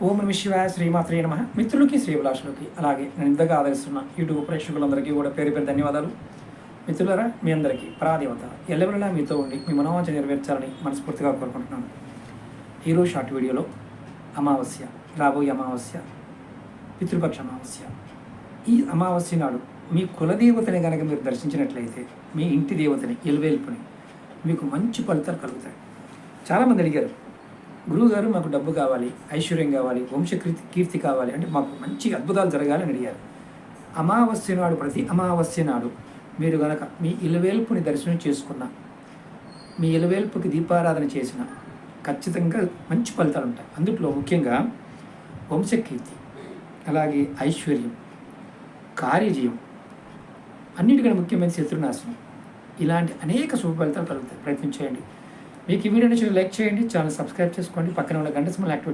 ఓం నమ శివాయ శ్రీమాత్రే నమః. మిత్రులకి శ్రీభిలాషులకి అలాగే నేను ఇంతగా ఆదరిస్తున్న యూట్యూబ్ ప్రేక్షకులందరికీ కూడా పేరు పేరు ధన్యవాదాలు. మిత్రులారా, మీ అందరికీ పరాదేవత ఎల్లవెల్లలా మీతో ఉండి మీ మనోవాంఛ నెరవేర్చాలని మనస్ఫూర్తిగా కోరుకుంటున్నాను. ఈరోజు షార్ట్ వీడియోలో అమావాస్య, రాబోయే అమావాస్య, పితృపక్ష అమావాస్య. ఈ అమావాస్య నాడు మీ కులదేవతని కనుక మీరు దర్శించినట్లయితే, మీ ఇంటి దేవతని ఎలువేల్పుని, మీకు మంచి ఫలితాలు కలుగుతాయి. చాలామంది అడిగారు, గురువుగారు మాకు డబ్బు కావాలి, ఐశ్వర్యం కావాలి, కీర్తి కావాలి, అంటే మాకు మంచి అద్భుతాలు జరగాలని అడిగారు. అమావాస్య నాడు, ప్రతి అమావాస్య నాడు మీరు కనుక మీ ఇలవేల్పుని దర్శనం చేసుకున్న, మీ ఇలవేల్పుకి దీపారాధన చేసిన ఖచ్చితంగా మంచి ఫలితాలు ఉంటాయి. అందులో ముఖ్యంగా వంశకీర్తి, అలాగే ఐశ్వర్యం, కార్యజయం, అన్నిటికంటే ముఖ్యమైన శత్రునాశనం, ఇలాంటి అనేక శుభ ఫలితాలు కలుగుతాయి. ప్రయత్నం చేయండి. మీకు ఈ వీడియో నచ్చితే లైక్ చేయండి, ఛానల్ సబ్స్క్రైబ్ చేసుకోండి, పక్కన ఉన్న గంట సింబల్ యాక్టివేట్